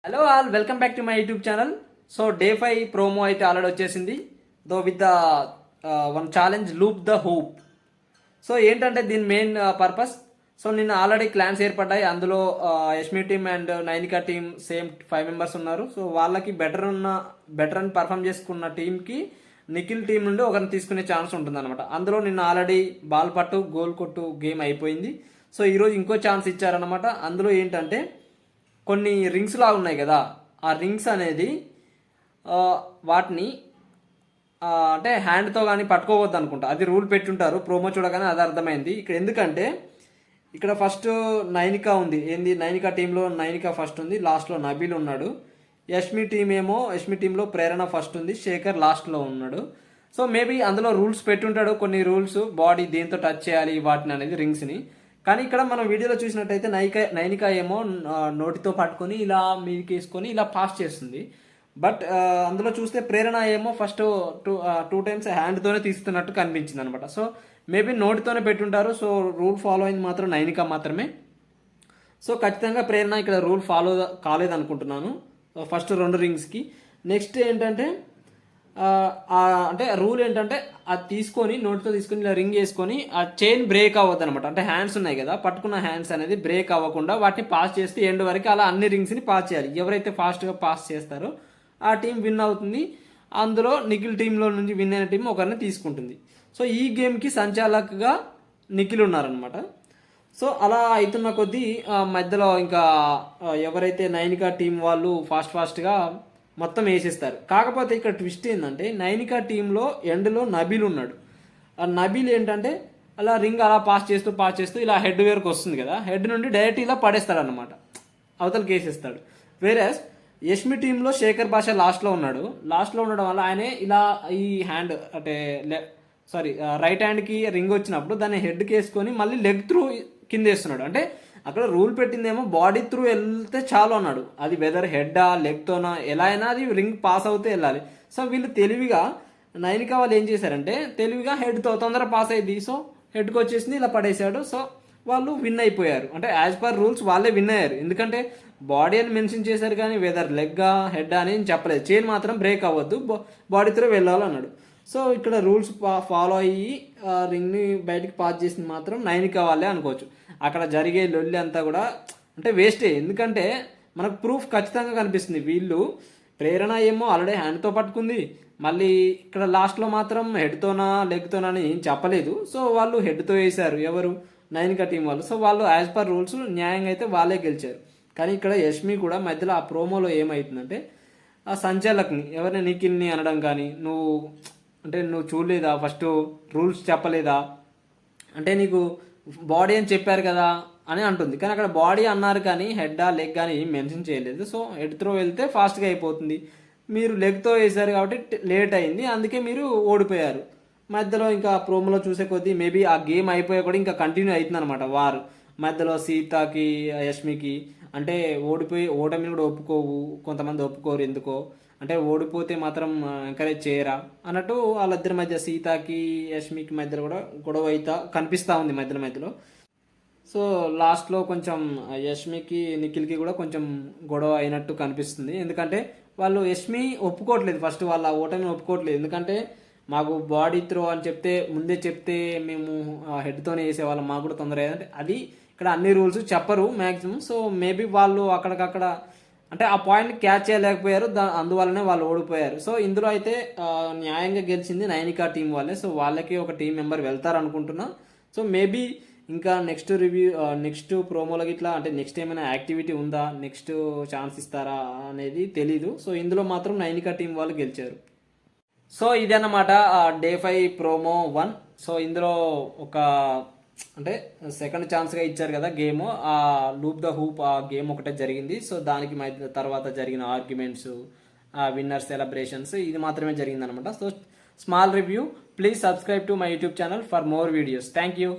Hello all, welcome back to my YouTube channel. So day 5 promo అయితే already వచ్చేసింది. దో with the one challenge loop the hoop. So ఏంటంటే దీని main purpose, so నిన్న already clans ఏర్పడ్డాయి. అందులో Yashmi team and Nainika team same 5 members ఉన్నారు. So వాళ్ళకి better అని పర్ఫామ్ చేసుకున్న టీంకి నిఖిల్ టీం నుండి ఒకరిని తీసుకునే ఛాన్స్ ఉంటుంది అనమాట. అందులో నిన్న ఆల్రెడీ బాల్ పట్టు గోల్ కొట్టు గేమ్ అయిపోయింది. సో ఈరోజు ఇంకో ఛాన్స్ ఇచ్చారనమాట. అందులో ఏంటంటే కొన్ని రింగ్స్ లాగా ఉన్నాయి కదా, ఆ రింగ్స్ అనేది వాటిని అంటే హ్యాండ్తో కానీ పట్టుకోవద్దు అనుకుంటా. అది రూల్ పెట్టుంటారు, ప్రోమో చూడగానే అది అర్థమైంది. ఇక్కడ ఎందుకంటే ఇక్కడ ఫస్ట్ నైనికా ఉంది. ఏంది, నైనికా టీంలో నైనికా ఫస్ట్ ఉంది, లాస్ట్లో నబీల్ ఉన్నాడు. యష్మి టీంలో ప్రేరణ ఫస్ట్ ఉంది, శేఖర్ లాస్ట్లో ఉన్నాడు. సో మేబీ అందులో రూల్స్ పెట్టుంటాడు, కొన్ని రూల్స్ బాడీ దేంతో టచ్ చేయాలి వాటిని అనేది రింగ్స్ని. కానీ ఇక్కడ మనం వీడియోలో చూసినట్టయితే నైనికా ఏమో నోటితో పట్టుకొని ఇలా మీదకి వేసుకొని ఇలా పాస్ చేస్తుంది. బట్ అందులో చూస్తే ప్రేరణ ఏమో ఫస్ట్ టూ టైమ్స్ హ్యాండ్తోనే తీస్తున్నట్టు కనిపించింది అనమాట. సో మేబీ నోటితోనే పెట్టుంటారు. సో రూల్ ఫాలో అయింది మాత్రం నైనికా మాత్రమే. సో ఖచ్చితంగా ప్రేరణ ఇక్కడ రూల్ ఫాలో కాలేదనుకుంటున్నాను ఫస్ట్ 2 రింగ్స్కి. నెక్స్ట్ ఏంటంటే అంటే రూల్ ఏంటంటే అది తీసుకొని నోటితో తీసుకొని ఇలా రింగ్ వేసుకొని ఆ చైన్ బ్రేక్ అవ్వద్దు అనమాట. అంటే హ్యాండ్స్ ఉన్నాయి కదా, పట్టుకున్న హ్యాండ్స్ అనేది బ్రేక్ అవ్వకుండా వాటిని పాస్ చేస్తే ఎండ్ వరకు అలా అన్ని రింగ్స్ని పాస్ చేయాలి. ఎవరైతే ఫాస్ట్గా పాస్ చేస్తారో ఆ టీం విన్ అవుతుంది. అందులో నిఖిల్ టీంలో నుంచి విన్ అయిన టీం ఒకరిని తీసుకుంటుంది. సో ఈ గేమ్కి సంచాలకుగా నిఖిల్ ఉన్నారనమాట. సో అలా అవుతున్న కొద్దీ మధ్యలో ఇంకా ఎవరైతే నైనికా టీం వాళ్ళు ఫాస్ట్గా మొత్తం వేసేస్తారు. కాకపోతే ఇక్కడ ట్విస్ట్ ఏంటంటే నైనికా టీంలో ఎండ్లో నబీల్ ఉన్నాడు. ఆ నబీల్ ఏంటంటే అలా రింగ్ అలా పాస్ చేస్తూ ఇలా హెడ్ వేరకు వస్తుంది కదా, హెడ్ నుండి డైరెక్ట్ ఇలా పడేస్తాడు అనమాట, అవతలకి వేసేస్తాడు. వేరేస్ యష్మి టీంలో శేఖర్ భాష లాస్ట్లో ఉండడం వల్ల ఆయనే ఇలా ఈ హ్యాండ్ అంటే రైట్ హ్యాండ్కి రింగ్ వచ్చినప్పుడు దాన్ని హెడ్కి వేసుకొని మళ్ళీ లెగ్ త్రూ కింద వేస్తున్నాడు. అంటే అక్కడ రూల్ పెట్టిందేమో బాడీ త్రూ వెళ్తే చాలు అన్నాడు. అది వెదర్ హెడ్డా లెగ్తోనా ఎలా అయినా అది రింగ్ పాస్ అవుతే వెళ్ళాలి. సో వీళ్ళు తెలివిగా నైనికా వాళ్ళు ఏం చేశారంటే తెలివిగా హెడ్తో తొందర పాస్ అయ్యింది. సో హెడ్కి వచ్చేసింది, ఇలా పడేశాడు. సో వాళ్ళు విన్ అయిపోయారు. అంటే యాజ్ పర్ రూల్స్ వాళ్ళే విన్ అయ్యారు. ఎందుకంటే బాడీ అని మెన్షన్ చేశారు కానీ వెదర్ లెగ్గా హెడ్ అని చెప్పలేదు. చైన్ మాత్రం బ్రేక్ అవ్వద్దు, బాడీ త్రూ వెళ్ళాలన్నాడు. సో ఇక్కడ రూల్స్ ఫాలో అయ్యి రింగ్ని బయటికి పాస్ చేసింది మాత్రం నైనికా వాళ్ళే అనుకోవచ్చు. అక్కడ జరిగే లొల్లి అంతా కూడా అంటే వేస్టే. ఎందుకంటే మనకు ప్రూఫ్ ఖచ్చితంగా కనిపిస్తుంది. వీళ్ళు ప్రేరణ ఏమో ఆల్రెడీ హ్యాండ్తో పట్టుకుంది, మళ్ళీ ఇక్కడ లాస్ట్లో మాత్రం హెడ్తోనా లెగ్తోనా అని ఏం చెప్పలేదు. సో వాళ్ళు హెడ్తో వేశారు ఎవరు, నైనికా టీం వాళ్ళు. సో వాళ్ళు యాజ్ పర్ రూల్స్ న్యాయంగా అయితే వాళ్ళే గెలిచారు. కానీ ఇక్కడ యష్మి కూడా మధ్యలో ఆ ప్రోమోలో ఏమవుతుందంటే ఆ సంచాలకుని ఎవరైనా నిఖిల్ని అనడం కానీ, నువ్వు చూడలేదా, ఫస్ట్ రూల్స్ చెప్పలేదా, అంటే నీకు బాడీ అని చెప్పారు కదా అని అంటుంది. కానీ అక్కడ బాడీ అన్నారు కానీ హెడ్ లెగ్ కానీ ఏం మెన్షన్ చేయలేదు. సో హెడ్ త్రో వెళ్తే ఫాస్ట్గా అయిపోతుంది, మీరు లెగ్తో వేశారు కాబట్టి లేట్ అయింది, అందుకే మీరు ఓడిపోయారు. మధ్యలో ఇంకా ప్రోమోలో చూసే కొద్దీ మేబీ ఆ గేమ్ అయిపోయా కూడా ఇంకా కంటిన్యూ అవుతుంది అనమాట వారు. మధ్యలో సీతకి యష్మికి అంటే ఓటమిని కూడా ఒప్పుకోవు, కొంతమంది ఒప్పుకోరు. ఎందుకో అంటే ఓడిపోతే మాత్రం ఎంకరేజ్ చేయరా అన్నట్టు వాళ్ళిద్దరి మధ్య సీతకి యష్మికి మధ్యలో కూడా గొడవ అయితే కనిపిస్తూ ఉంది మధ్యలో. సో లాస్ట్లో కొంచెం యష్మికి నిఖిల్కి కూడా కొంచెం గొడవ అయినట్టు కనిపిస్తుంది. ఎందుకంటే వాళ్ళు యష్మి ఒప్పుకోవట్లేదు, ఫస్ట్ వాళ్ళ ఓటమిని ఒప్పుకోవట్లేదు. ఎందుకంటే మాకు బాడీ త్రో అని ముందే చెప్తే మేము హెడ్తోనే వేసేవాళ్ళం, మాకు కూడా తొందర అంటే అది ఇక్కడ అన్ని రూల్స్ చెప్పరు మ్యాక్సిమం. సో మేబీ వాళ్ళు అక్కడికక్కడ అంటే ఆ పాయింట్ క్యాచ్ చేయలేకపోయారు, అందువల్లనే వాళ్ళు ఓడిపోయారు. సో ఇందులో అయితే న్యాయంగా గెలిచింది నైనికా టీం వాళ్ళే. సో వాళ్ళకి ఒక టీం మెంబర్ వెళ్తారు అనుకుంటున్నా. సో మేబీ ఇంకా నెక్స్ట్ ప్రోమోలకి ఇట్లా అంటే నెక్స్ట్ ఏమైనా యాక్టివిటీ ఉందా, నెక్స్ట్ ఛాన్స్ ఇస్తారా అనేది తెలీదు. సో ఇందులో మాత్రం నైనికా టీం వాళ్ళు గెలిచారు. సో ఇదన్నమాట డే 5 ప్రోమో 1. సో ఇందులో ఒక అంటే సెకండ్ ఛాన్స్గా ఇచ్చారు కదా గేమ్, ఆ లూప్ ద హూప్ ఆ గేమ్ ఒకటే జరిగింది. సో దానికి తర్వాత జరిగిన ఆర్గ్యుమెంట్స్, విన్నర్ సెలబ్రేషన్స్ ఇది మాత్రమే జరిగిందనమాట. So small review. Please subscribe to my YouTube channel for more videos. Thank you.